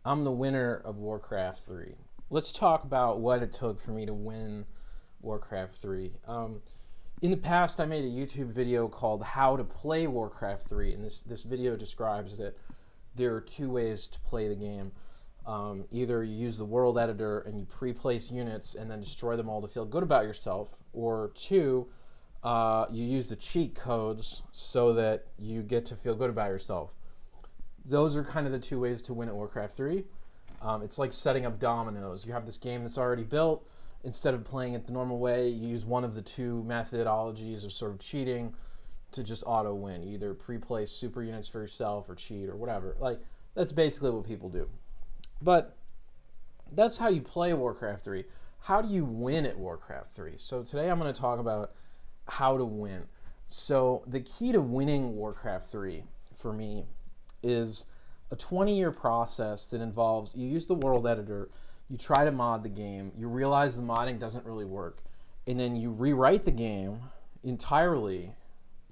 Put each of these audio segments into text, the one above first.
I'm the winner of Warcraft 3. Let's talk about what it took for me to win Warcraft 3. In the past, I made a YouTube video called How to Play Warcraft 3, and this video describes that there are two ways to play the game. Either you use the world editor and you pre-place units and then destroy them all to feel good about yourself, or two, you use the cheat codes so that you get to feel good about yourself. Those are kind of the two ways to win at Warcraft 3. It's like setting up dominoes. You have this game that's already built. Instead of playing it the normal way, you use one of the two methodologies of sort of cheating to just auto win. You either pre-place super units for yourself or cheat or whatever. Like, that's basically what people do. But that's how you play Warcraft 3. How do you win at Warcraft 3? So today I'm going to talk about how to win. So the key to winning Warcraft 3 for me is a 20-year process that involves you use the world editor, you try to mod the game, you realize the modding doesn't really work, and then you rewrite the game entirely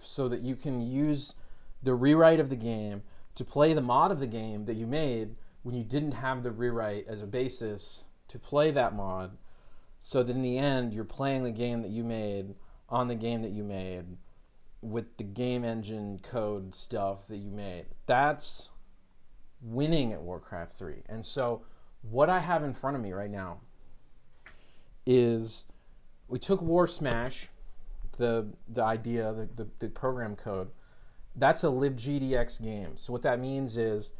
so that you can use the rewrite of the game to play the mod of the game that you made when you didn't have the rewrite as a basis to play that mod, so that in the end you're playing the game that you made on the game that you made with the game engine code stuff that you made. That's winning at Warcraft 3. And so what I have in front of me right now is we took War Smash, the idea, the program code. That's a libgdx game. So what that means is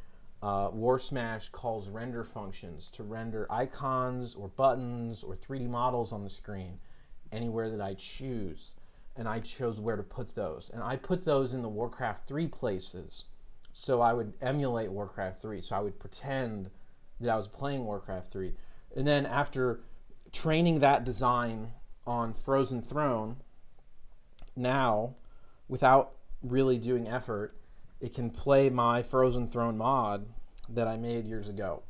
War Smash calls render functions to render icons or buttons or 3D models on the screen anywhere that I choose. And I chose where to put those. And I put those in the Warcraft 3 places. So I would emulate Warcraft 3. So I would pretend that I was playing Warcraft 3. And then after training that design on Frozen Throne, now, without really doing effort, it can play my Frozen Throne mod that I made years ago.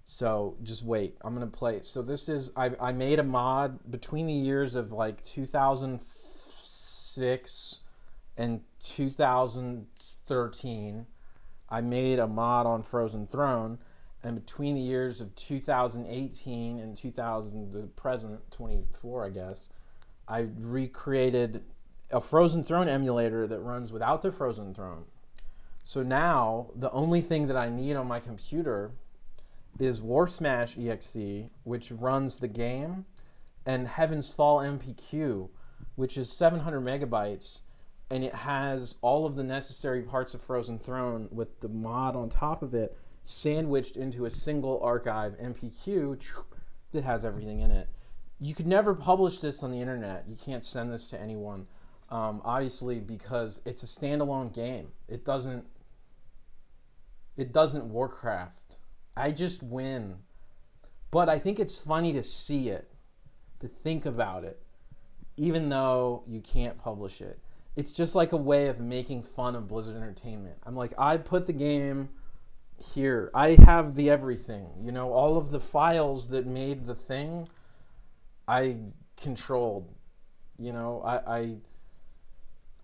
So just wait, I'm gonna play. So this is, I made a mod between the years of like 2006 and 2013. I made a mod on Frozen Throne, and between the years of 2018 and 2000, the present 24, I guess, I recreated a Frozen Throne emulator that runs without the Frozen Throne. So now the only thing that I need on my computer is War Smash EXE, which runs the game, and Heaven's Fall MPQ, which is 700 megabytes, and it has all of the necessary parts of Frozen Throne with the mod on top of it sandwiched into a single archive MPQ that has everything in it. You could never publish this on the internet. You can't send this to anyone, obviously, because it's a standalone game. It doesn't Warcraft. I just win. But I think it's funny to see it, to think about it, even though you can't publish it. It's just like a way of making fun of Blizzard Entertainment. I'm like, I put the game here. I have the everything. You know, all of the files that made the thing, I controlled. You know,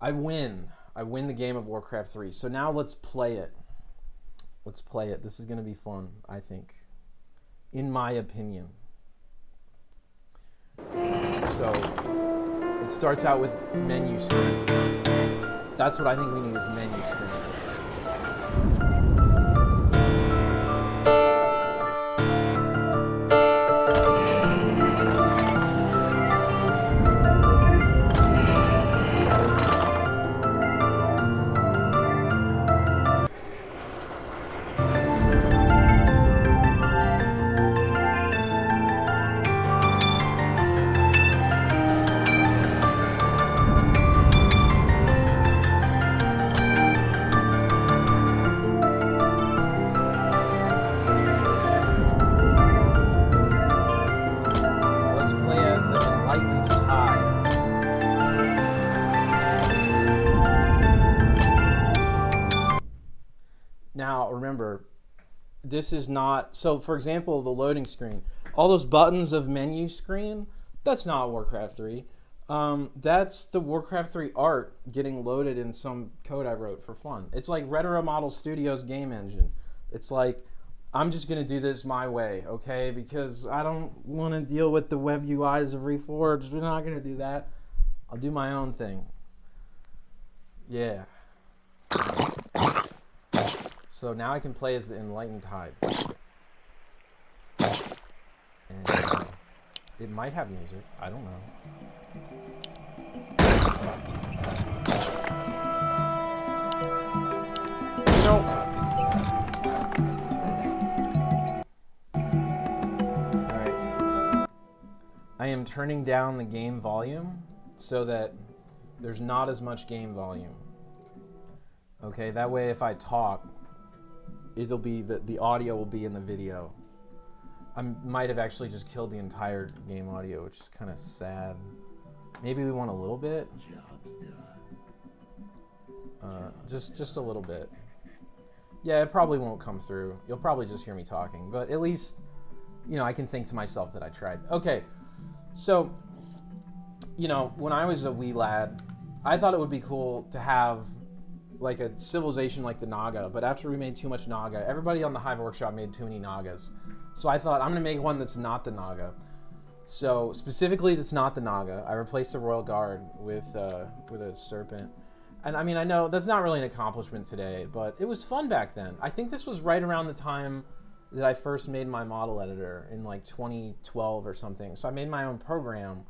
I win. I win the game of Warcraft 3. So now let's play it. Let's play it. This is going to be fun, I think. In my opinion. So it starts out with menu screen. That's what I think we need is menu screen. Now, remember, this is not, so for example, the loading screen, all those buttons of menu screen, that's not Warcraft 3. That's the Warcraft 3 art getting loaded in some code I wrote for fun. It's like Retro Model Studios game engine. It's like I'm just gonna do this my way, okay? Because I don't want to deal with the web UIs of Reforged. We're not gonna do that. I'll do my own thing. Yeah. So now I can play as the Enlightened Tide. And it might have music. I don't know. Nope. Alright. I am turning down the game volume so that there's not as much game volume. Okay, that way if I talk, it'll be the audio will be in the video. I might have actually just killed the entire game audio, which is kind of sad. Maybe we want a little bit. Just a little bit. Yeah, it probably won't come through. You'll probably just hear me talking, but at least, you know, I can think to myself that I tried. Okay, so, you know, when I was a wee lad, I thought it would be cool to have like a civilization like the Naga, but after we made too much Naga, everybody on the Hive Workshop made too many Nagas. So I thought, I'm gonna make one that's not the Naga. So specifically, that's not the Naga. I replaced the Royal Guard with a serpent. And I mean, I know that's not really an accomplishment today, but it was fun back then. I think this was right around the time that I first made my model editor in like 2012 or something. So I made my own program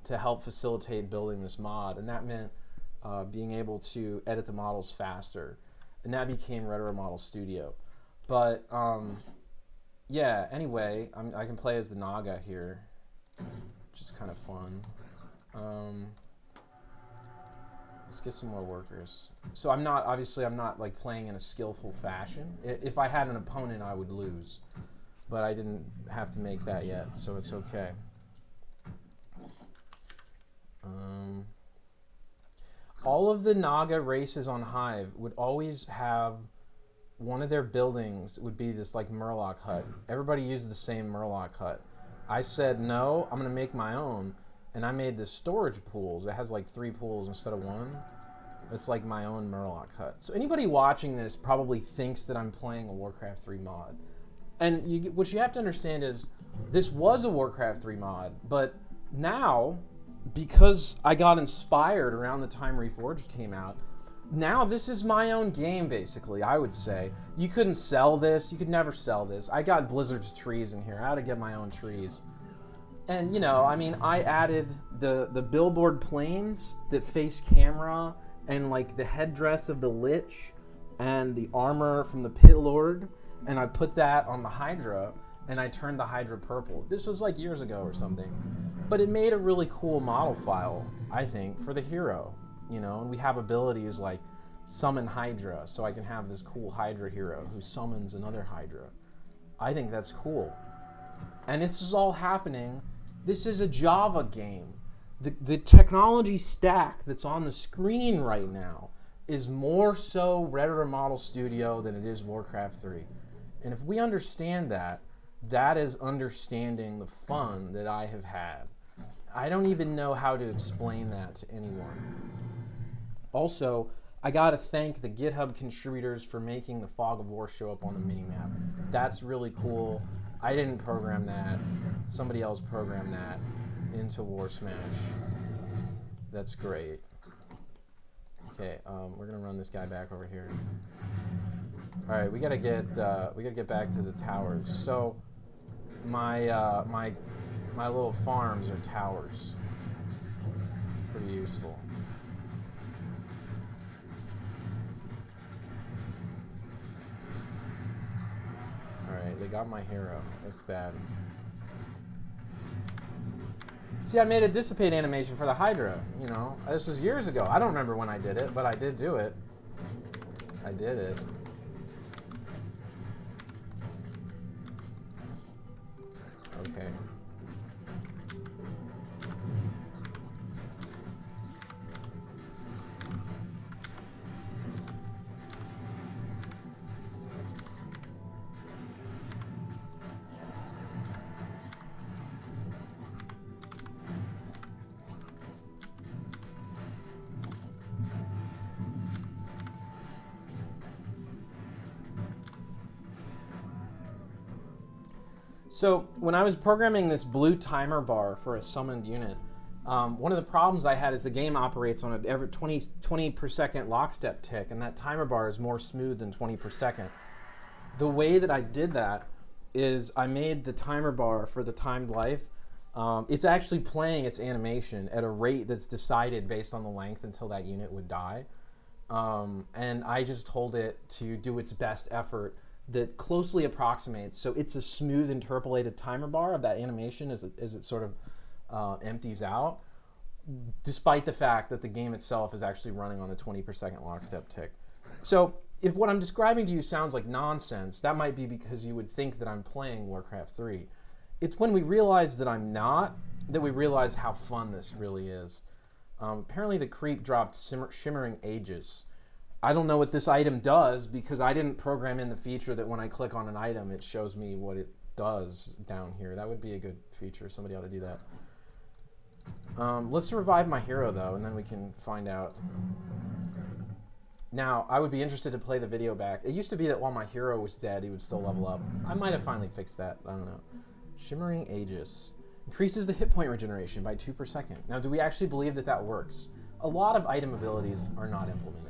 to help facilitate building this mod, and that meant being able to edit the models faster, and that became Retro Model Studio. But yeah, anyway, I can play as the Naga here, which is kind of fun. Let's get some more workers. So I'm not like playing in a skillful fashion. If I had an opponent, I would lose, but I didn't have to make that yet, so it's okay. All of the Naga races on Hive would always have one of their buildings would be this like Murloc hut. Everybody used the same Murloc hut. I said, no, I'm gonna make my own. And I made this storage pools. It has like 3 pools instead of 1. It's like my own Murloc hut. So anybody watching this probably thinks that I'm playing a Warcraft 3 mod. And what you have to understand is this was a Warcraft 3 mod, but now, because I got inspired around the time Reforged came out, now this is my own game, basically, I would say. You couldn't sell this. You could never sell this. I got Blizzard's trees in here. I had to get my own trees. And, you know, I mean, I added the billboard planes that face camera and, like, the headdress of the Lich and the armor from the Pit Lord, and I put that on the Hydra, and I turned the Hydra purple. This was, like, years ago or something. But it made a really cool model file, I think, for the hero, you know? And we have abilities like summon Hydra, so I can have this cool Hydra hero who summons another Hydra. I think that's cool. And this is all happening. This is a Java game. The technology stack that's on the screen right now is more so Retro Model Studio than it is Warcraft 3. And if we understand that, that is understanding the fun that I have had. I don't even know how to explain that to anyone. Also, I gotta thank the GitHub contributors for making the Fog of War show up on the minimap. That's really cool. I didn't program that. Somebody else programmed that into War Smash. That's great. Okay, we're gonna run this guy back over here. All right, we gotta get back to the towers. So my little farms are towers. Pretty useful. Alright, they got my hero. That's bad. See, I made a dissipate animation for the Hydra, you know. This was years ago. I don't remember when I did it, but I did do it. I did it. Okay. So when I was programming this blue timer bar for a summoned unit, one of the problems I had is the game operates on a every 20 per second lockstep tick, and that timer bar is more smooth than 20 per second. The way that I did that is I made the timer bar for the timed life. It's actually playing its animation at a rate that's decided based on the length until that unit would die. And I just told it to do its best effort that closely approximates. So it's a smooth interpolated timer bar of that animation as it sort of empties out, despite the fact that the game itself is actually running on a 20 per second lockstep tick. So if what I'm describing to you sounds like nonsense, that might be because you would think that I'm playing Warcraft 3. It's when we realize that I'm not, that we realize how fun this really is. Apparently the creep dropped Shimmering Aegis. I don't know what this item does because I didn't program in the feature that when I click on an item, it shows me what it does down here. That would be a good feature. Somebody ought to do that. Let's revive my hero, though, and then we can find out. Now, I would be interested to play the video back. It used to be that while my hero was dead, he would still level up. I might have finally fixed that. I don't know. Shimmering Aegis. Increases the hit point regeneration by 2 per second. Now, do we actually believe that that works? A lot of item abilities are not implemented.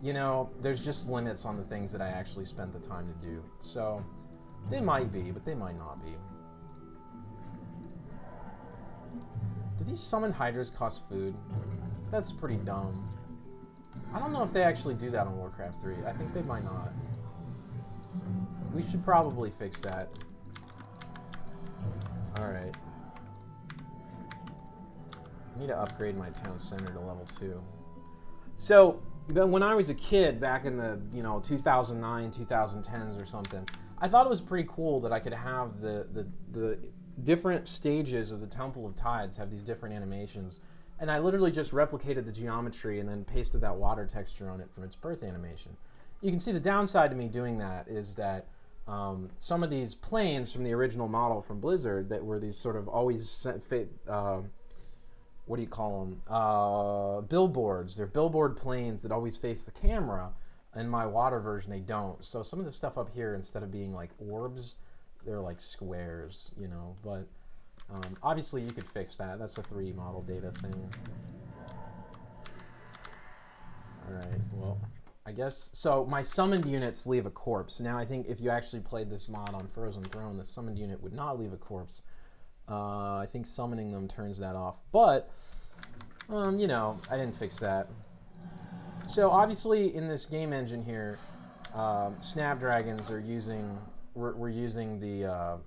You know, there's just limits on the things that I actually spent the time to do. So, they might be, but they might not be. Do these summoned hydras cost food? That's pretty dumb. I don't know if they actually do that on Warcraft 3. I think they might not. We should probably fix that. Alright. I need to upgrade my town center to level 2. So, when I was a kid, back in the, 2009, 2010s or something, I thought it was pretty cool that I could have the different stages of the Temple of Tides have these different animations. And I literally just replicated the geometry and then pasted that water texture on it from its birth animation. You can see the downside to me doing that is that some of these planes from the original model from Blizzard that were these sort of always what do you call them? Billboards. They're billboard planes that always face the camera. In my water version, they don't. So some of the stuff up here, instead of being like orbs, they're like squares, But obviously, you could fix that. That's a 3D model data thing. All right, well, I guess... So my summoned units leave a corpse. Now, I think if you actually played this mod on Frozen Throne, the summoned unit would not leave a corpse. I think summoning them turns that off. But, I didn't fix that. So, obviously, in this game engine here, Snapdragons are using... We're using the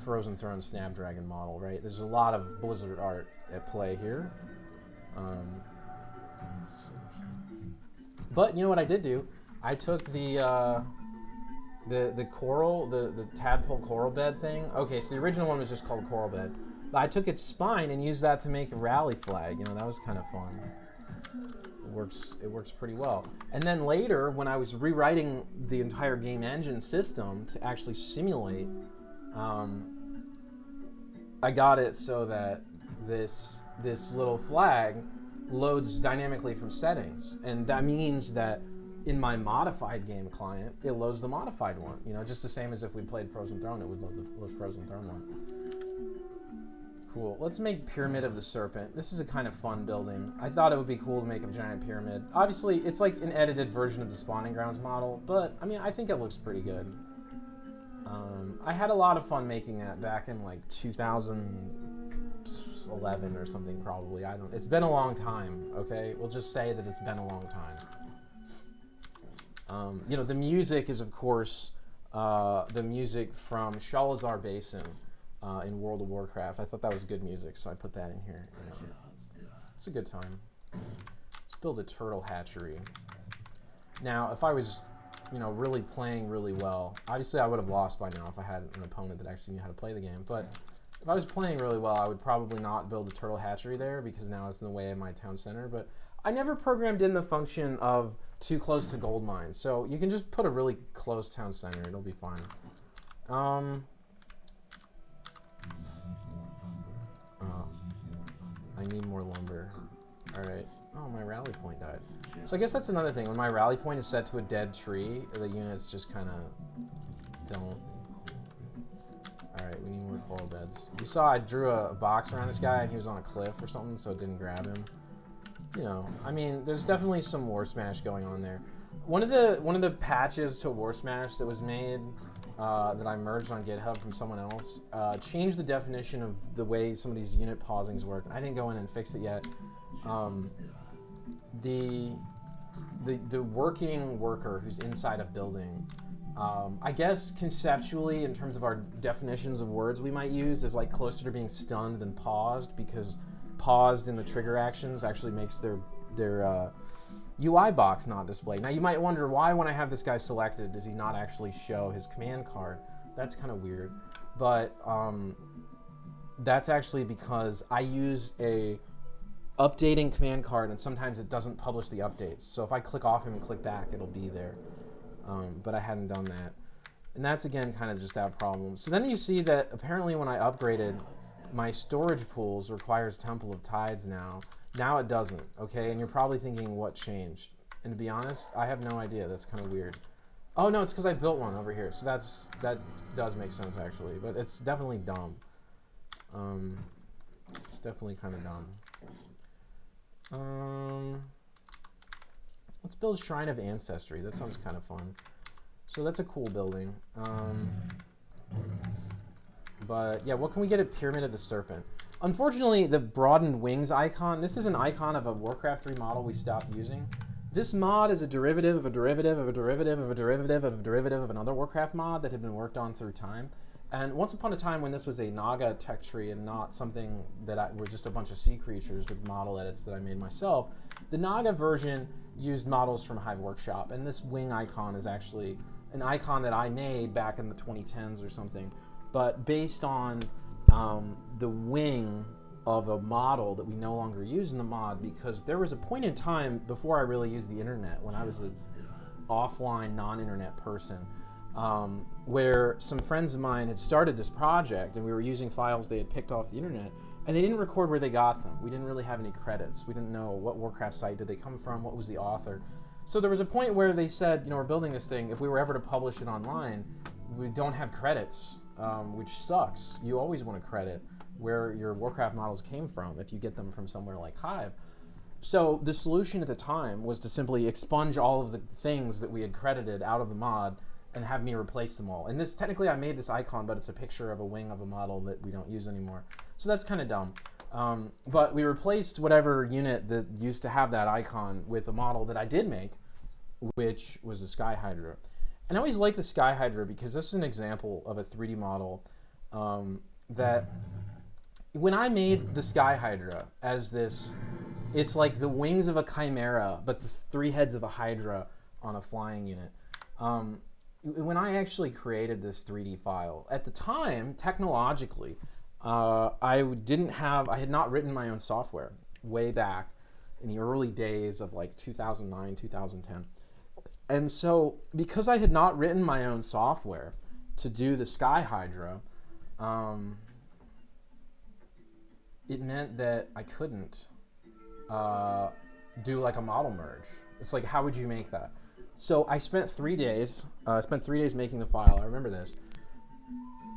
Frozen Throne Snapdragon model, right? There's a lot of Blizzard art at play here. But, you know what I did do? I took the coral, the tadpole coral bed thing. Okay, so the original one was just called coral bed. But I took its spine and used that to make a rally flag. That was kind of fun. It works pretty well. And then later, when I was rewriting the entire game engine system to actually simulate, I got it so that this little flag loads dynamically from settings. And that means that in my modified game client, it loads the modified one. Just the same as if we played Frozen Throne, it would load the Frozen Throne one. Cool. Let's make Pyramid of the Serpent. This is a kind of fun building. I thought it would be cool to make a giant pyramid. Obviously, it's like an edited version of the Spawning Grounds model, but, I think it looks pretty good. I had a lot of fun making that back in, 2011 or something, probably. It's been a long time, okay? We'll just say that it's been a long time. The music is, of course, the music from Shalazar Basin in World of Warcraft. I thought that was good music, so I put that in here. It's a good time. Let's build a turtle hatchery. Now, if I was, really playing really well, obviously I would have lost by now if I had an opponent that actually knew how to play the game, but if I was playing really well, I would probably not build a turtle hatchery there because now it's in the way of my town center, but I never programmed in the function of too close to gold mines, so you can just put a really close town center. It'll be fine. I need more lumber. Alright. Oh, my rally point died. So I guess that's another thing. When my rally point is set to a dead tree, the units just kind of don't coral beds. You saw I drew a box around this guy and he was on a cliff or something, so it didn't grab him. You know, I mean, there's definitely some War Smash going on there. One of the patches to War Smash that was made that I merged on GitHub from someone else changed the definition of the way some of these unit pausings work. I didn't go in and fix it yet. The working worker who's inside a building, I guess conceptually in terms of our definitions of words we might use is like closer to being stunned than paused, because paused in the trigger actions actually makes their UI box not display. Now you might wonder why when I have this guy selected does he not actually show his command card? That's kind of weird, but that's actually because I use a updating command card and sometimes it doesn't publish the updates. So if I click off him and click back, it'll be there. But I hadn't done that. And that's again kind of just that problem. So then you see that apparently when I upgraded, my storage pools requires Temple of Tides now. Now it doesn't, okay? And you're probably thinking, what changed? And to be honest, I have no idea. That's kind of weird. Oh no, it's because I built one over here. So that does make sense actually, but it's definitely dumb. It's definitely kind of dumb. Let's build Shrine of Ancestry. That sounds kind of fun. So that's a cool building. But yeah, what can we get at Pyramid of the Serpent? Unfortunately, the broadened wings icon, this is an icon of a Warcraft 3 model we stopped using. This mod is a derivative of a derivative of a derivative of a derivative of a derivative of another Warcraft mod that had been worked on through time. And once upon a time when this was a Naga tech tree and not something that were just a bunch of sea creatures with model edits that I made myself, the Naga version used models from Hive Workshop, and this wing icon is actually an icon that I made back in the 2010s or something, but based on the wing of a model that we no longer use in the mod, because there was a point in time before I really used the internet, when I was an offline, non-internet person, where some friends of mine had started this project and we were using files they had picked off the internet, and they didn't record where they got them. We didn't really have any credits. We didn't know what Warcraft site did they come from, what was the author. So there was a point where they said, you know, we're building this thing, if we were ever to publish it online, we don't have credits, which sucks. You always want to credit where your Warcraft models came from if you get them from somewhere like Hive. So the solution at the time was to simply expunge all of the things that we had credited out of the mod and have me replace them all. And this, technically I made this icon, but it's a picture of a wing of a model that we don't use anymore. So that's kind of dumb. But we replaced whatever unit that used to have that icon with a model that I did make, which was the Sky Hydra. And I always like the Sky Hydra because this is an example of a 3D model that when I made the Sky Hydra as this, it's like the wings of a chimera, but the 3 heads of a hydra on a flying unit. When I actually created this 3D file, at the time, technologically, I had not written my own software way back in the early days of like 2009, 2010. And so because I had not written my own software to do the Sky Hydra, it meant that I couldn't do like a model merge. It's like, how would you make that? So I spent 3 days. Making the file. I remember this.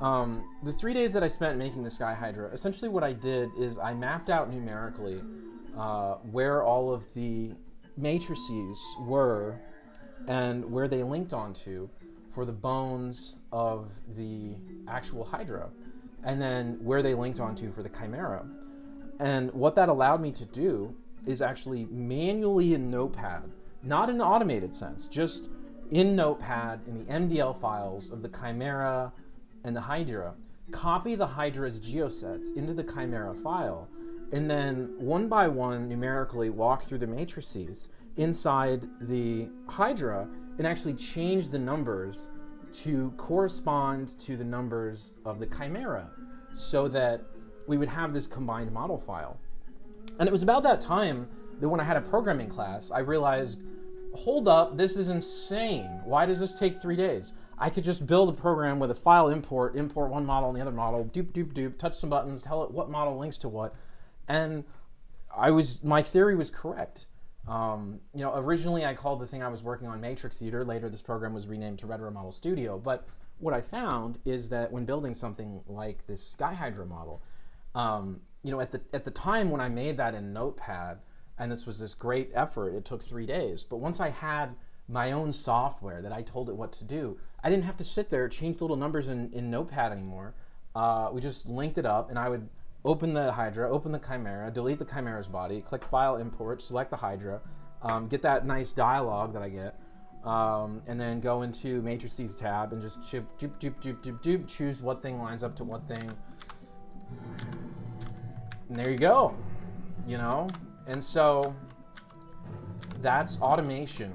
The 3 days that I spent making the Sky Hydra, essentially what I did is I mapped out numerically where all of the matrices were and where they linked onto for the bones of the actual Hydra, and then where they linked onto for the Chimera. And what that allowed me to do is actually manually in Notepad, not in an automated sense, just in Notepad, in the MDL files of the Chimera and the Hydra, copy the Hydra's geosets into the Chimera file, and then one by one numerically walk through the matrices inside the Hydra and actually change the numbers to correspond to the numbers of the Chimera so that we would have this combined model file. And it was about that time that when I had a programming class, I realized, hold up, this is insane. Why does this take 3 days? I could just build a program with a file import one model and the other model, doop, doop, doop, touch some buttons, tell it what model links to what. And my theory was correct. You know, originally I called the thing I was working on Matrix Eater. Later this program was renamed to Retro Model Studio. But what I found is that when building something like this Sky Hydra model, you know, at the time when I made that in Notepad, and this was this great effort, it took 3 days. But once I had my own software that I told it what to do, I didn't have to sit there, change the little numbers in Notepad anymore. We just linked it up, and I would open the Hydra, open the Chimera, delete the Chimera's body, click File, Import, select the Hydra, get that nice dialogue that I get, and then go into Matrices tab and just choose what thing lines up to what thing. And there you go, you know? And so that's automation.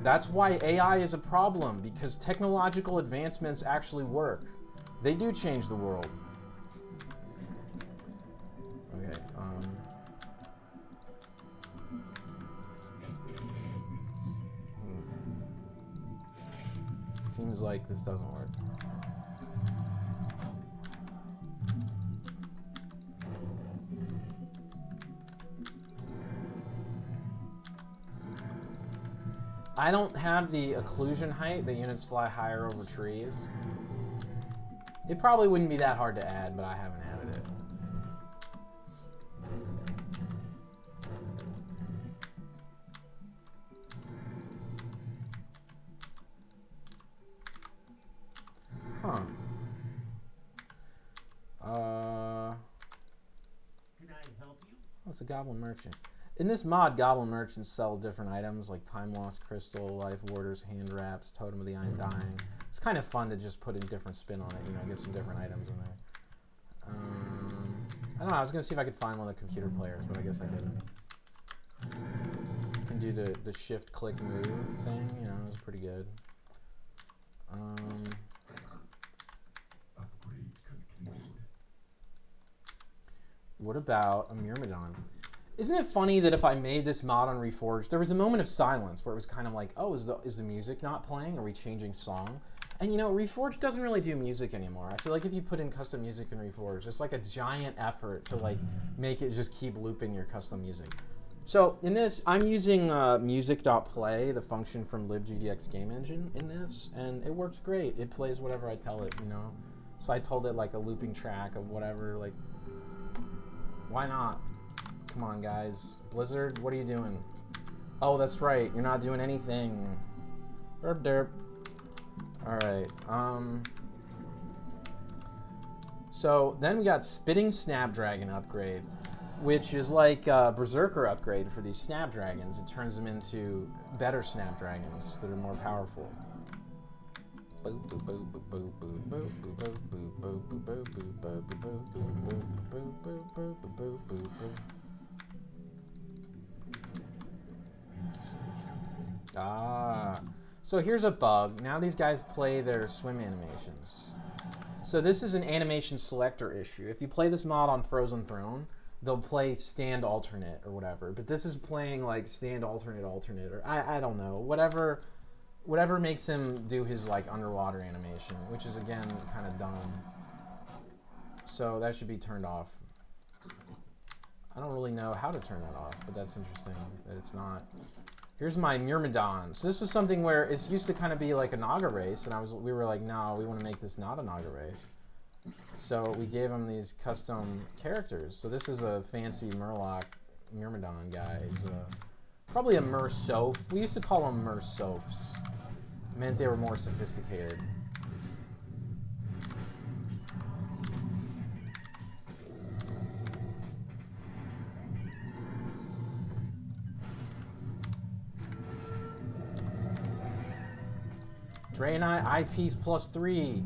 That's why AI is a problem, because technological advancements actually work. They do change the world. Okay, Seems like this doesn't work. I don't have the occlusion height that units fly higher over trees. It probably wouldn't be that hard to add, but I haven't added it. Huh. Can I help you? Oh, it's a goblin merchant. In this mod, goblin merchants sell different items like time lost crystal, life warders, hand wraps, totem of the undying. It's kind of fun to just put a different spin on it, you know, get some different items in there. I don't know, I was gonna see if I could find one of the computer players, but I guess I didn't. Can do the shift click move thing, you know, it was pretty good. What about a Myrmidon? Isn't it funny that if I made this mod on Reforged, there was a moment of silence where it was kind of like, oh, is the music not playing? Are we changing song? And you know, Reforged doesn't really do music anymore. I feel like if you put in custom music in Reforged, it's like a giant effort to like make it just keep looping your custom music. So in this, I'm using music.play, the function from libgdx game engine in this, and it works great. It plays whatever I tell it, you know? So I told it like a looping track of whatever, like, why not? Come on, guys. Blizzard, what are you doing? Oh, that's right. You're not doing anything. Derp derp. Alright, so then we got Spitting Snapdragon upgrade, which is like a Berserker upgrade for these Snapdragons. It turns them into better Snapdragons that are more powerful. Ah, so here's a bug. Now these guys play their swim animations. So this is an animation selector issue. If you play this mod on Frozen Throne, they'll play stand alternate or whatever. But this is playing like stand alternate or I don't know. Whatever makes him do his like underwater animation, which is again kind of dumb. So that should be turned off. I don't really know how to turn that off, but that's interesting that it's not. Here's my Myrmidon. So this was something where it used to kind of be like a Naga race, and we were like, no, we want to make this not a Naga race. So we gave him these custom characters. So this is a fancy Murloc Myrmidon guy. He's probably a Mersoph. We used to call them Mersophs. It meant they were more sophisticated. Draenei eyepiece +3.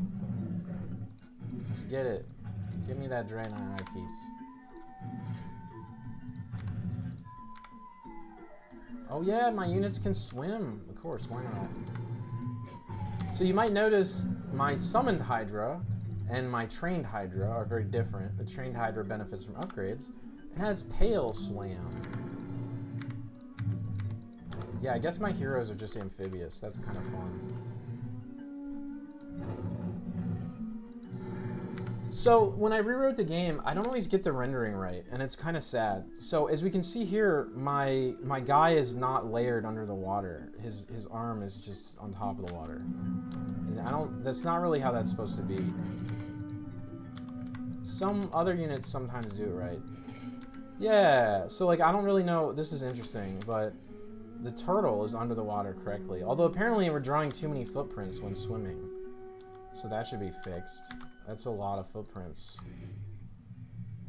Let's get it. Give me that Draenei eyepiece. Oh yeah, my units can swim. Of course, why not? So you might notice my summoned Hydra and my trained Hydra are very different. The trained Hydra benefits from upgrades. It has tail slam. Yeah, I guess my heroes are just amphibious. That's kind of fun. So when I rewrote the game, I don't always get the rendering right, and it's kind of sad. So as we can see here, my guy is not layered under the water. His arm is just on top of the water. And I don't... That's not really how that's supposed to be. Some other units sometimes do it right. Yeah, so, like, I don't really know... This is interesting, but the turtle is under the water correctly. Although, apparently, we're drawing too many footprints when swimming. So that should be fixed. That's a lot of footprints.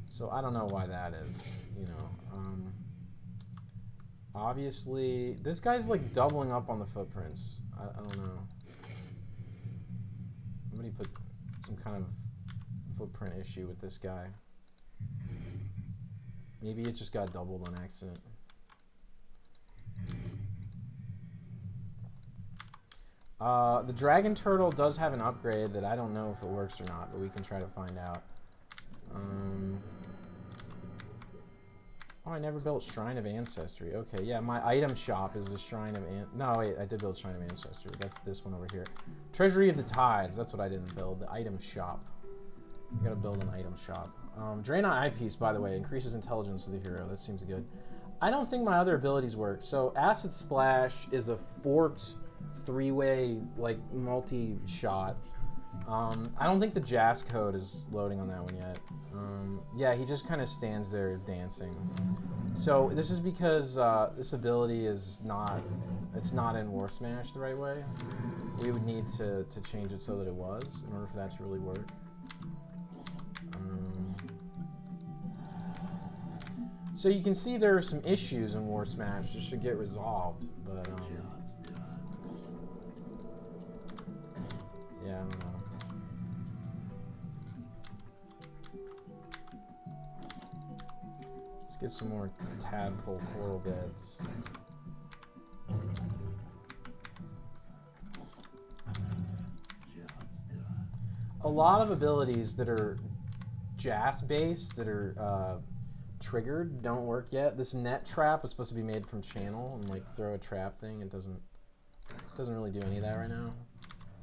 So I don't know why that is, you know. Obviously, this guy's like doubling up on the footprints. I don't know. Somebody put some kind of footprint issue with this guy. Maybe it just got doubled on accident. The dragon turtle does have an upgrade that I don't know if it works or not, but we can try to find out. Oh, I never built Shrine of Ancestry. Okay, yeah, my item shop is the Shrine of No, wait, I did build Shrine of Ancestry. That's this one over here. Treasury of the Tides. That's what I didn't build. The item shop. I gotta build an item shop. Drain on Eyepiece, by the way, increases intelligence of the hero. That seems good. I don't think my other abilities work. So, Acid Splash is a forked three-way, like, multi-shot. I don't think the Jazz code is loading on that one yet. Yeah, he just kind of stands there dancing. So this is because this ability is not, it's not in War Smash the right way. We would need to change it so that it was, in order for that to really work. So you can see there are some issues in War Smash that should get resolved, but yeah, I don't know. Let's get some more tadpole coral beds. A lot of abilities that are JAS-based, that are triggered, don't work yet. This net trap was supposed to be made from channel and like throw a trap thing. It doesn't really do any of that right now.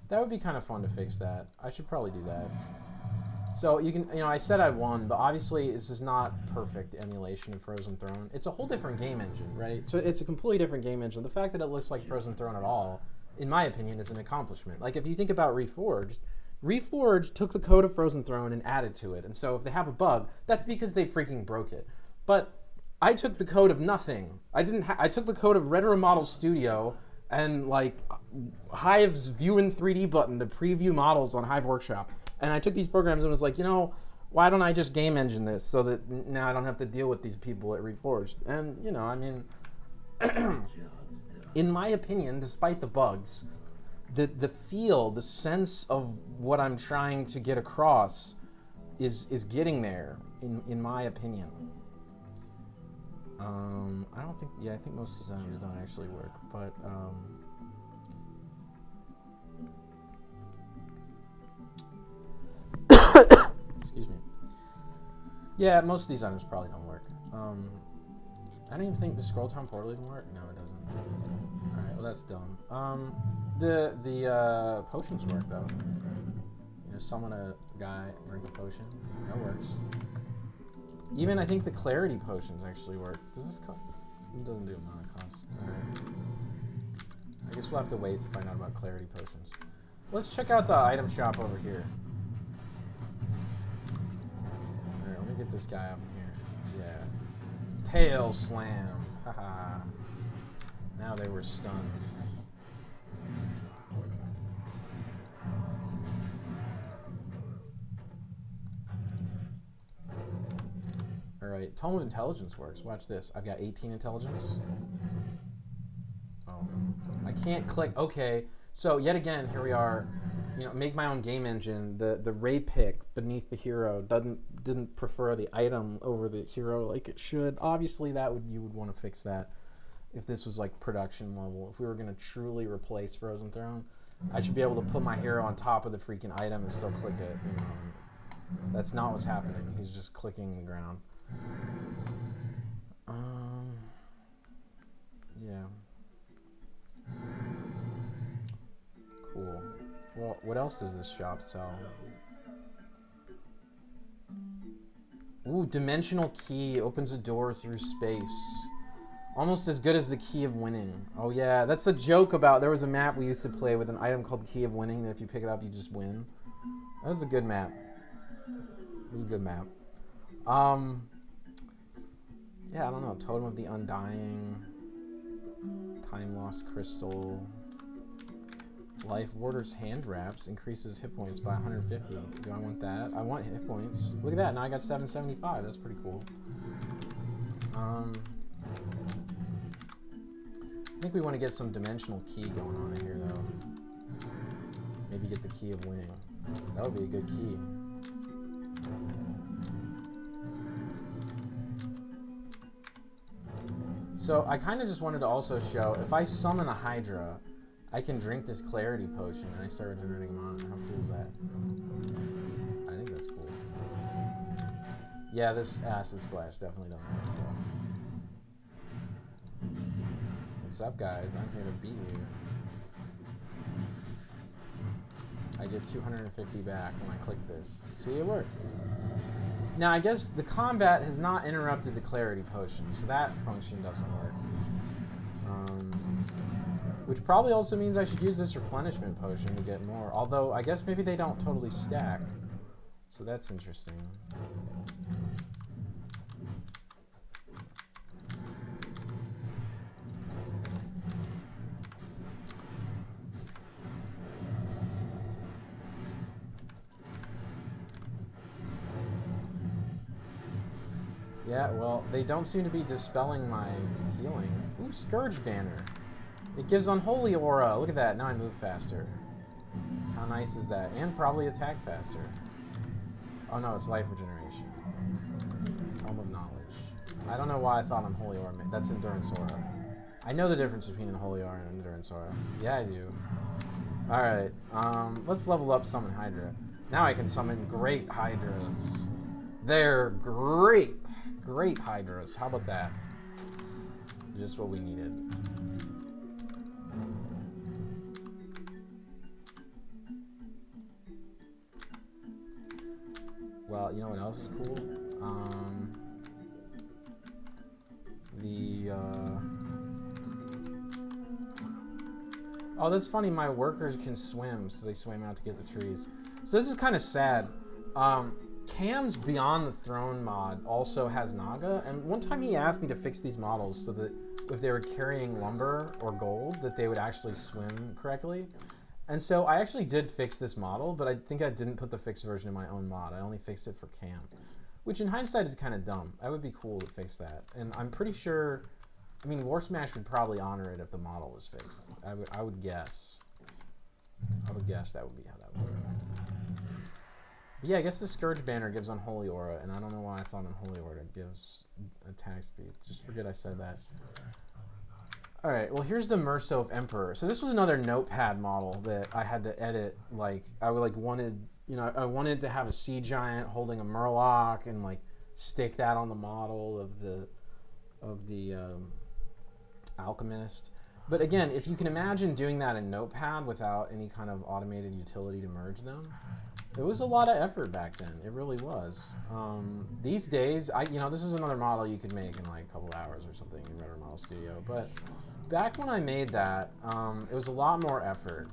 That would be kind of fun to fix that. I should probably do that. So you can, you know, I said I won, but obviously this is not perfect emulation of Frozen Throne. It's a whole different game engine, right? So it's a completely different game engine. The fact that it looks like Frozen Throne at all, in my opinion, is an accomplishment. Like if you think about Reforged, Reforged took the code of Frozen Throne and added to it. And so if they have a bug, that's because they freaking broke it. But I took the code of nothing. I took the code of Retro Model Studio and like Hive's View in 3D button to preview models on Hive Workshop. And I took these programs and was like, you know, why don't I just game engine this so that now I don't have to deal with these people at Reforged? And, you know, I mean, in my opinion, despite the bugs, the feel, the sense of what I'm trying to get across is getting there, in my opinion. I don't think, yeah, I think most designs don't actually work, but, excuse me. Yeah, most of these items probably don't work. I don't even think the Scroll Town Portal even work. No, it doesn't. All right, well that's dumb. The potions work though. You know, summon a guy, drink a potion. That works. Even I think the Clarity potions actually work. Does this cost? It doesn't do amount of cost. All right. I guess we'll have to wait to find out about Clarity potions. Let's check out the item shop over here. Alright, let me get this guy up in here. Yeah. Tail slam. Haha. Now they were stunned. Alright, Tome of Intelligence works. Watch this. I've got 18 intelligence. Oh. I can't click. Okay. So yet again, here we are. You know, make my own game engine. The ray pick beneath the hero didn't prefer the item over the hero like it should. Obviously, you would want to fix that if this was like production level. If we were going to truly replace Frozen Throne, I should be able to put my hero on top of the freaking item and still click it. You know, that's not what's happening. He's just clicking the ground. Yeah. Cool. Well, what else does this shop sell? Ooh, Dimensional Key opens a door through space. Almost as good as the Key of Winning. Oh yeah, that's a joke about, there was a map we used to play with an item called Key of Winning that if you pick it up, you just win. That was a good map. It was a good map. Yeah, I don't know. Totem of the Undying. Time Lost Crystal. Life Warder's Hand Wraps increases hit points by 150. Do I want that? I want hit points. Look at that. Now I got 775. That's pretty cool. I think we want to get some dimensional key going on in here, though. Maybe get the Key of Winning. That would be a good key. So I kind of just wanted to also show, if I summon a Hydra, I can drink this Clarity Potion and I start generating mana. How cool is that? I think that's cool. Yeah, this Acid Splash definitely doesn't work well. What's up, guys? I'm here to beat you. I get 250 back when I click this. See, it works. Now, I guess the combat has not interrupted the Clarity Potion, so that function doesn't work. Which probably also means I should use this Replenishment Potion to get more. Although, I guess maybe they don't totally stack. So that's interesting. Yeah, well, they don't seem to be dispelling my healing. Ooh, Scourge Banner. It gives Unholy Aura. Look at that. Now I move faster. How nice is that? And probably attack faster. Oh no, it's Life Regeneration. Tome of Knowledge. I don't know why I thought Unholy Aura. That's Endurance Aura. I know the difference between Unholy Aura and Endurance Aura. Yeah, I do. Alright, let's level up Summon Hydra. Now I can summon Great Hydras. They're great! Great Hydras. How about that? Just what we needed. Well, you know what else is cool? Oh, that's funny. My workers can swim, so they swam out to get the trees. So this is kind of sad. Cam's Beyond the Throne mod also has Naga, and one time he asked me to fix these models so that if they were carrying lumber or gold, that they would actually swim correctly. And so I actually did fix this model, but I think I didn't put the fixed version in my own mod. I only fixed it for Cam, which in hindsight is kind of dumb. That would be cool to fix that. And I'm pretty sure, I mean, War Smash would probably honor it if the model was fixed. I would guess. I would guess that would be how that would work. But yeah, I guess the Scourge Banner gives Unholy Aura, and I don't know why I thought Unholy Aura gives attack speed. Just forget I said that. Alright, well here's the Merso of Emperor. So this was another notepad model that I had to edit. Like, I wanted to have a sea giant holding a Murloc and like stick that on the model of the Alchemist. But again, if you can imagine doing that in Notepad without any kind of automated utility to merge them, it was a lot of effort back then. It really was. These days, this is another model you could make in like a couple hours or something in Render Model Studio. But back when I made that, it was a lot more effort.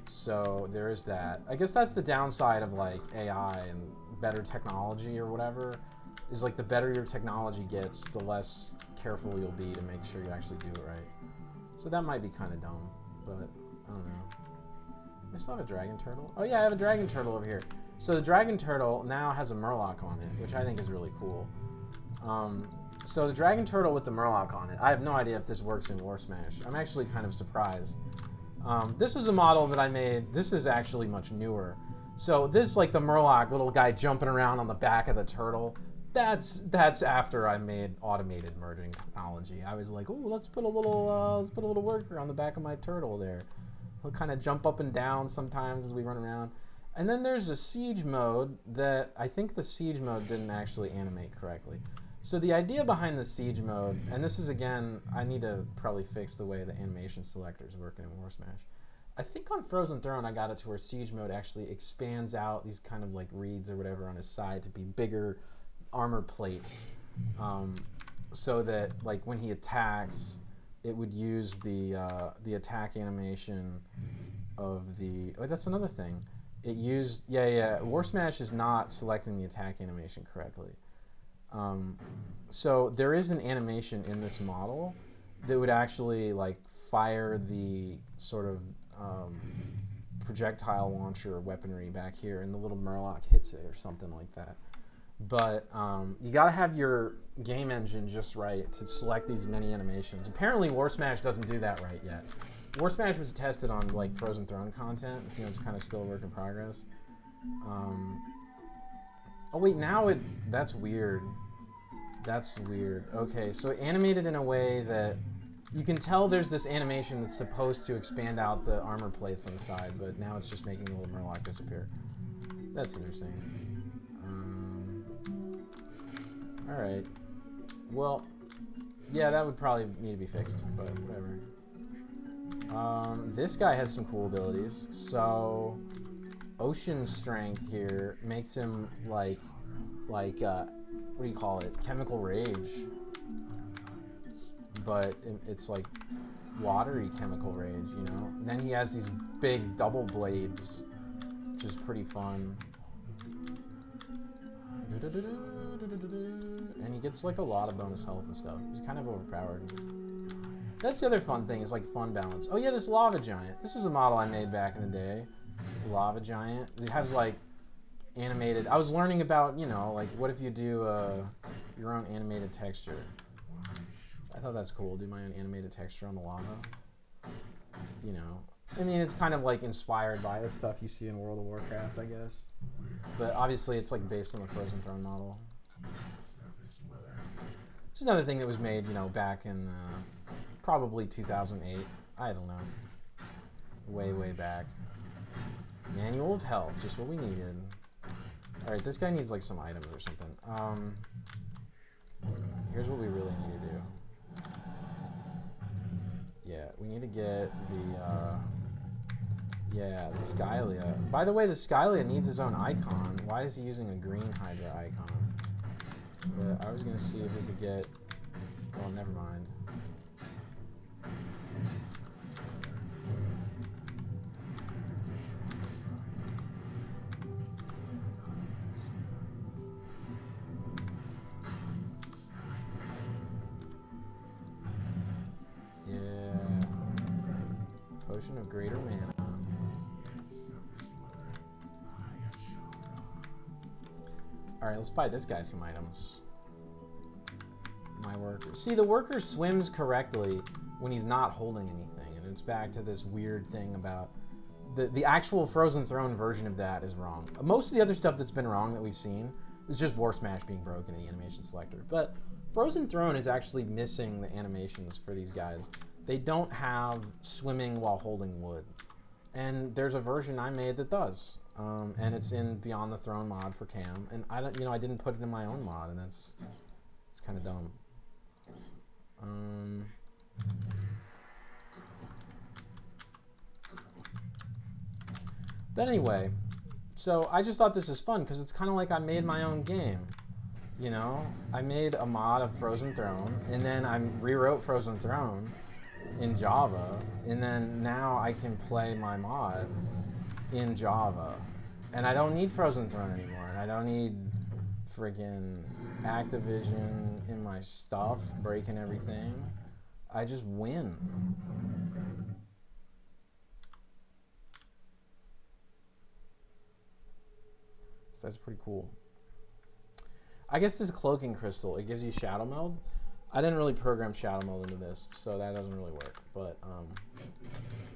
So there is that. I guess that's the downside of like AI and better technology or whatever. Is like the better your technology gets, the less careful you'll be to make sure you actually do it right. So that might be kind of dumb, but I don't know. I still have a dragon turtle. Oh yeah, I have a dragon turtle over here. So the dragon turtle now has a Murloc on it, which I think is really cool. So the dragon turtle with the Murloc on it, I have no idea if this works in War Smash. I'm actually kind of surprised. This is a model that I made. This is actually much newer. So this, like the Murloc, little guy jumping around on the back of the turtle, that's after I made automated merging technology. I was like, oh, let's put a little worker on the back of my turtle there. He'll kind of jump up and down sometimes as we run around. And then there's a siege mode that I think the siege mode didn't actually animate correctly. So the idea behind the siege mode, and this is again, I need to probably fix the way the animation selectors work in War Smash. I think on Frozen Throne I got it to where siege mode actually expands out these kind of like reeds or whatever on his side to be bigger armor plates. so that like when he attacks, it would use the attack animation of the. Oh, that's another thing. It used War Smash is not selecting the attack animation correctly. So there is an animation in this model that would actually like fire the sort of projectile launcher weaponry back here, and the little Murloc hits it or something like that. But you gotta have your game engine just right to select these many animations. Apparently War Smash doesn't do that right yet. War Smash was tested on like Frozen Throne content, so it's kind of still a work in progress. Oh wait, that's weird. That's weird. Okay, so animated in a way that you can tell there's this animation that's supposed to expand out the armor plates on the side, but now it's just making the little Murloc disappear. That's interesting. All right. Well, yeah, that would probably need to be fixed, but whatever. This guy has some cool abilities. So, Ocean Strength here makes him like what do you call it? Chemical Rage. But it's like watery chemical rage, you know? And then he has these big double blades, which is pretty fun. And he gets like a lot of bonus health and stuff. He's kind of overpowered. That's the other fun thing, is like fun balance. Oh yeah, this Lava Giant. This is a model I made back in the day. Lava Giant. It has like animated. I was learning about, you know, like what if you do your own animated texture. I thought that's cool. Do my own animated texture on the lava. You know, I mean, it's kind of like inspired by the stuff you see in World of Warcraft, I guess. But obviously, it's like based on the Frozen Throne model. It's another thing that was made, you know, back in probably 2008. I don't know. Way back. Manual of Health, just what we needed. All right, this guy needs like some items or something. Here's what we really need to do. Yeah, we need to get the Skylia. By the way, the Skylia needs its own icon. Why is he using a green Hydra icon? I was gonna see if we could get. Oh, never mind. Potion of Greater Mana. Alright, let's buy this guy some items. My worker. See, the worker swims correctly when he's not holding anything, and it's back to this weird thing about the actual Frozen Throne version of that is wrong. Most of the other stuff that's been wrong that we've seen is just War Smash being broken in the animation selector. But Frozen Throne is actually missing the animations for these guys. They don't have swimming while holding wood. And there's a version I made that does. And it's in Beyond the Throne mod for Cam. And I didn't put it in my own mod, and it's kind of dumb. But anyway, so I just thought this is fun because it's kind of like I made my own game. You know, I made a mod of Frozen Throne, and then I rewrote Frozen Throne in Java, and then now I can play my mod in Java, and I don't need Frozen Throne anymore, and I don't need friggin' Activision in my stuff breaking everything. I just win. So that's pretty cool. I guess this cloaking crystal, it gives you shadow meld. I didn't really program shadow meld into this, so that doesn't really work. But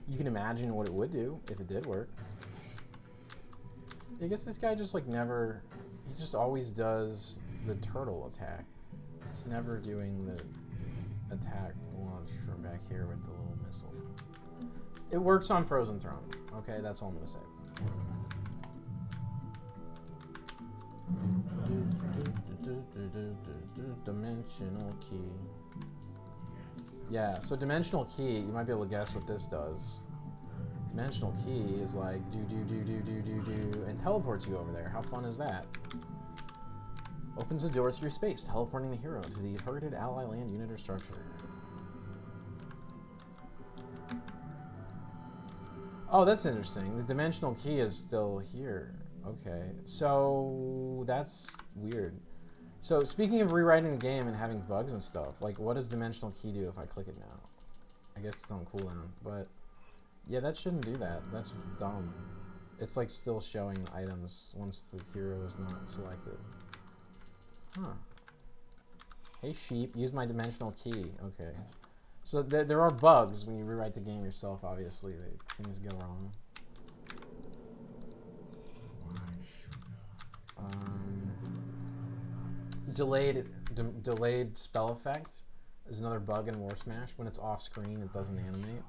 you can imagine what it would do if it did work. I guess this guy just like never, he just always does the turtle attack. It's never doing the attack launch from back here with the little missile. It works on Frozen Throne. Okay, that's all I'm gonna say. Dimensional key. Yeah, so dimensional key, you might be able to guess what this does. Dimensional key is like do and teleports you over there. How fun is that? Opens a door through space, teleporting the hero to the targeted ally land unit or structure. Oh, that's interesting. The dimensional key is still here. Okay, so that's weird. So speaking of rewriting the game and having bugs and stuff, like what does dimensional key do if I click it now? I guess it's on cooldown, but yeah, that shouldn't do that. That's dumb. It's like still showing items once the hero is not selected. Huh. Hey sheep, use my dimensional key. Okay. So there are bugs when you rewrite the game yourself, obviously. Things go wrong. Delayed spell effect is another bug in War Smash. When it's off screen, it doesn't animate.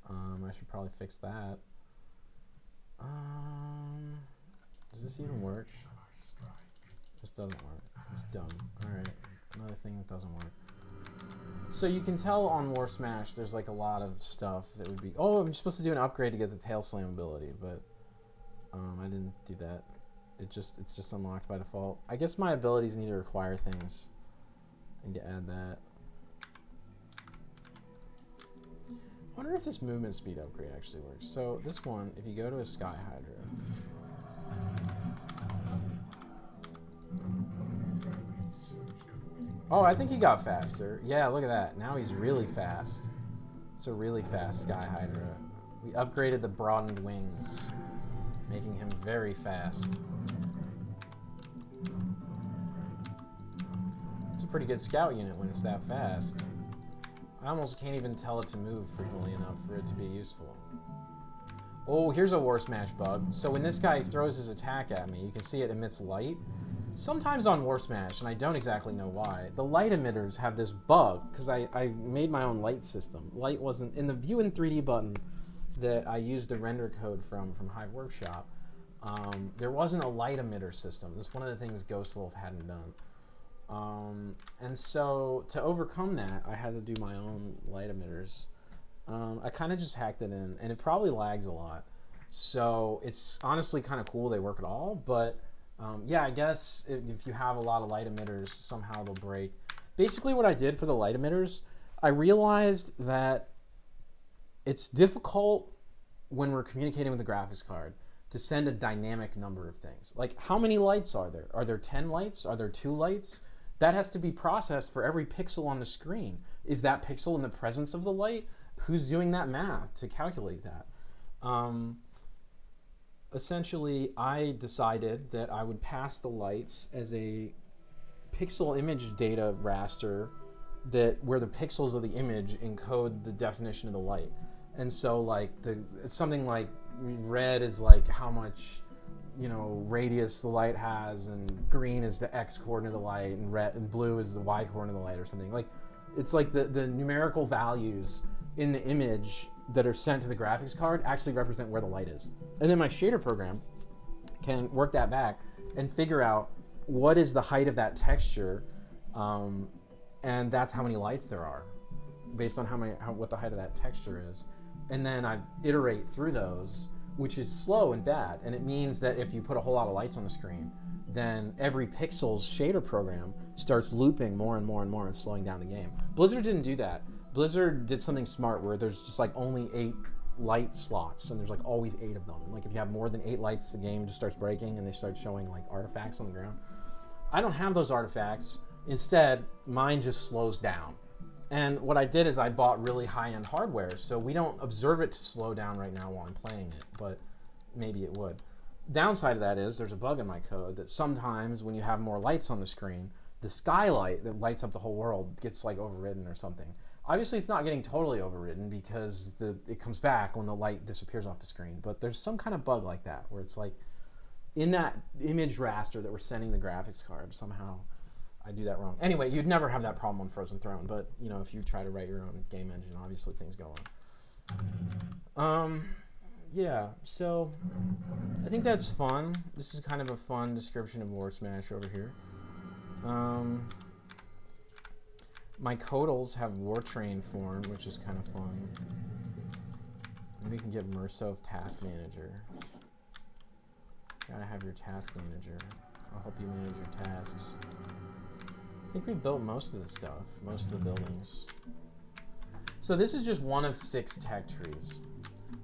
I should probably fix that. Does this even work? This doesn't work. It's dumb. Alright, another thing that doesn't work. So you can tell on War Smash there's like a lot of stuff that would be... Oh, I'm supposed to do an upgrade to get the Tail Slam ability, but I didn't do that. It's just unlocked by default. I guess my abilities need to require things. I need to add that. I wonder if this movement speed upgrade actually works. So this one, if you go to a Sky Hydra... Oh, I think he got faster. Yeah, look at that. Now he's really fast. It's a really fast Sky Hydra. We upgraded the broadened wings, making him very fast. It's a pretty good scout unit when it's that fast. I almost can't even tell it to move frequently enough for it to be useful. Oh, here's a War Smash bug. So when this guy throws his attack at me, you can see it emits light. Sometimes on War Smash, and I don't exactly know why, the light emitters have this bug, because I made my own light system. Light wasn't... In the View in 3D button that I used the render code from Hive Workshop, there wasn't a light emitter system. That's one of the things Ghost Wolf hadn't done. And so, to overcome that, I had to do my own light emitters. I kind of just hacked it in, and it probably lags a lot. So, it's honestly kind of cool they work at all, but... yeah, I guess if you have a lot of light emitters, somehow they'll break. Basically what I did for the light emitters, I realized that it's difficult when we're communicating with the graphics card to send a dynamic number of things. Like, how many lights are there? Are there 10 lights? Are there 2 lights? That has to be processed for every pixel on the screen. Is that pixel in the presence of the light? Who's doing that math to calculate that? Essentially, I decided that I would pass the lights as a pixel image data raster where the pixels of the image encode the definition of the light. And so like it's something like red is like how much, radius the light has, and green is the X coordinate of the light, and red and blue is the Y coordinate of the light or something. Like it's like the numerical values in the image that are sent to the graphics card actually represent where the light is. And then my shader program can work that back and figure out what is the height of that texture, and that's how many lights there are, based on what the height of that texture is. And then I iterate through those, which is slow and bad. And it means that if you put a whole lot of lights on the screen, then every pixel's shader program starts looping more and more and more and slowing down the game. Blizzard didn't do that. Blizzard did something smart where there's just like only 8 light slots, and there's like always 8 of them. Like if you have more than 8 lights, the game just starts breaking and they start showing like artifacts on the ground. I don't have those artifacts. Instead, mine just slows down. And what I did is I bought really high-end hardware, so we don't observe it to slow down right now while I'm playing it, but maybe it would. Downside of that is there's a bug in my code that sometimes when you have more lights on the screen, the skylight that lights up the whole world gets like overridden or something. Obviously, it's not getting totally overridden because it comes back when the light disappears off the screen. But there's some kind of bug like that where it's like in that image raster that we're sending the graphics card, somehow I do that wrong. Anyway, you'd never have that problem on Frozen Throne. But, if you try to write your own game engine, obviously things go on. Yeah, so I think that's fun. This is kind of a fun description of War Smash over here. My Codals have War Train form, which is kind of fun. Maybe we can get Mursov Task Manager. Gotta have your Task Manager. I'll help you manage your tasks. I think we built most of the stuff, most of the buildings. So this is just one of 6 tech trees.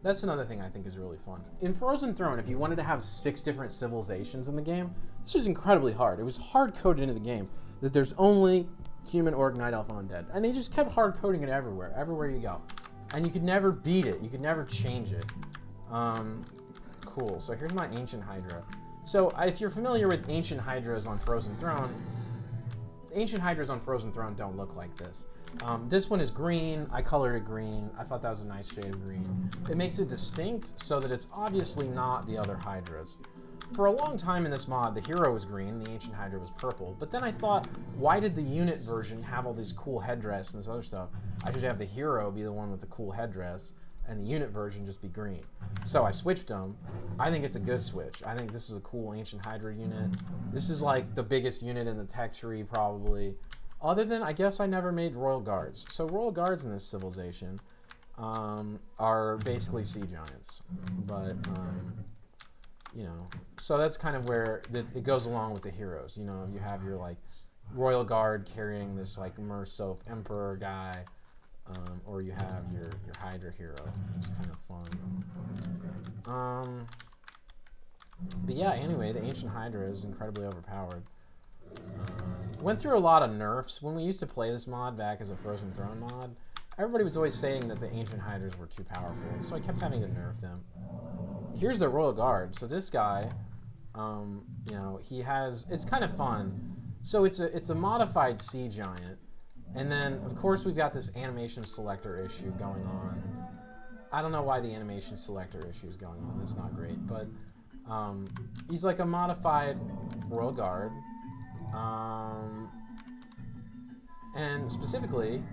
That's another thing I think is really fun. In Frozen Throne, if you wanted to have 6 different civilizations in the game, this was incredibly hard. It was hard-coded into the game that there's only human, orc, night elf, undead. And they just kept hard-coding it everywhere you go. And you could never beat it. You could never change it. Cool. So here's my Ancient Hydra. So if you're familiar with Ancient Hydras on Frozen Throne, Ancient Hydras on Frozen Throne don't look like this. This one is green. I colored it green. I thought that was a nice shade of green. It makes it distinct so that it's obviously not the other Hydras. For a long time in this mod, the hero was green, the Ancient Hydra was purple. But then I thought, why did the unit version have all this cool headdress and this other stuff? I should have the hero be the one with the cool headdress, and the unit version just be green. So I switched them. I think it's a good switch. I think this is a cool Ancient Hydra unit. This is like the biggest unit in the tech tree, probably. Other than, I guess I never made Royal Guards. So Royal Guards in this civilization are basically sea giants. But, you know, so that's kind of where it goes along with the heroes. You know, you have your, like, Royal Guard carrying this, like, Mersof Emperor guy. Or you have your Hydra hero. It's kind of fun. But yeah, anyway, the Ancient Hydra is incredibly overpowered. Went through a lot of nerfs. When we used to play this mod back as a Frozen Throne mod, everybody was always saying that the Ancient Hydras were too powerful, so I kept having to nerf them. Here's the Royal Guard. So this guy, you know, he has, it's kind of fun. So it's a modified sea giant. And then, of course, we've got this animation selector issue going on. I don't know why the animation selector issue is going on. It's not great. But he's like a modified Royal Guard. And specifically,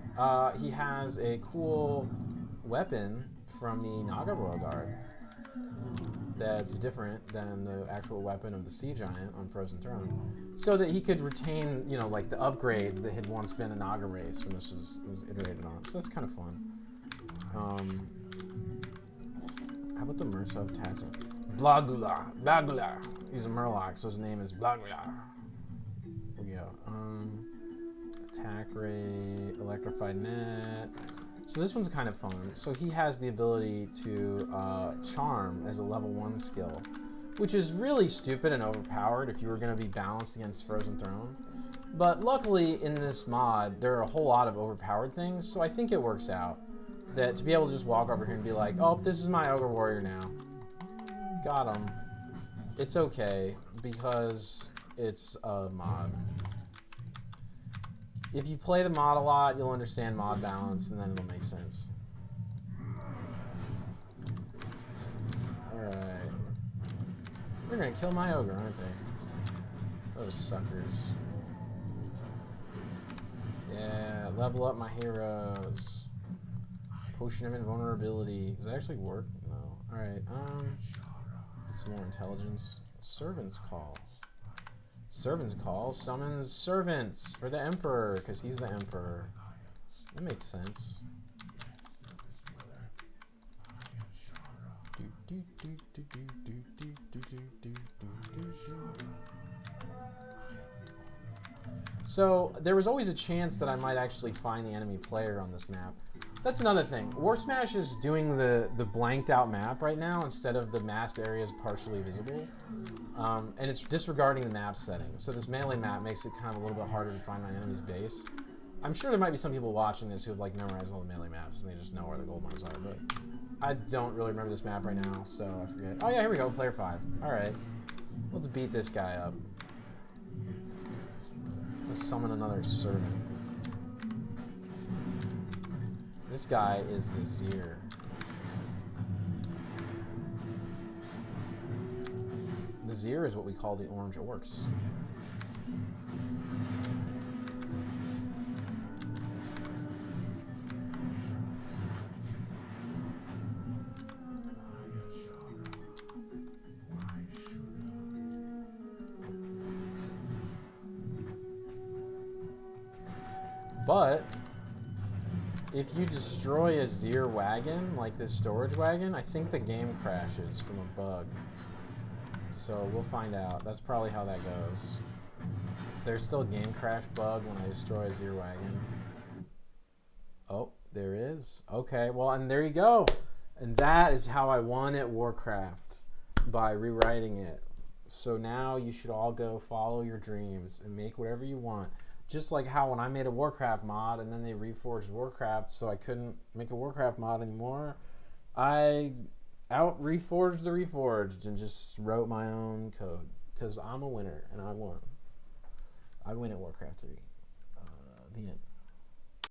he has a cool weapon from the Naga Royal Guard that's different than the actual weapon of the Sea Giant on Frozen Throne, so that he could retain, you know, like the upgrades that had once been a Naga race when this was iterated on. So that's kind of fun. How about the Mersof Tassin? Blagula, Blagula. He's a Murloc, so his name is Blagula. There we go. Attack rate, electrified net. So this one's kind of fun. So he has the ability to charm as a level 1 skill, which is really stupid and overpowered if you were going to be balanced against Frozen Throne. But luckily in this mod, there are a whole lot of overpowered things, so I think it works out. That to be able to just walk over here and be like, oh, this is my Ogre Warrior now. Got him. It's okay, because it's a mod. If you play the mod a lot, you'll understand mod balance, and then it'll make sense. Alright. They're gonna kill my ogre, aren't they? Those suckers. Yeah, level up my heroes. Potion of invulnerability. Does that actually work? No. Alright, get some more intelligence. Servant's Call. Servant's Call summons servants for the Emperor, because he's the Emperor. That makes sense. So there was always a chance that I might actually find the enemy player on this map. That's another thing. War Smash is doing the blanked out map right now instead of the masked areas partially visible. And it's disregarding the map settings. So this melee map makes it kind of a little bit harder to find my enemy's base. I'm sure there might be some people watching this who have like memorized all the melee maps and they just know where the gold mines are, but I don't really remember this map right now, so I forget. Oh yeah, here we go, player 5. Alright. Let's beat this guy up. Let's summon another servant. This guy is the Zir. The Zir is what we call the Orange Orcs. But if you destroy a Zir wagon, like this storage wagon, I think the game crashes from a bug. So we'll find out. That's probably how that goes. There's still a game crash bug when I destroy a Zero Wagon. Oh, there is. Okay, well, and there you go. And that is how I won at Warcraft, by rewriting it. So now you should all go follow your dreams and make whatever you want. Just like how when I made a Warcraft mod and then they reforged Warcraft so I couldn't make a Warcraft mod anymore, I reforged the reforged and just wrote my own code. Because I'm a winner and I won. I win at Warcraft 3. The end.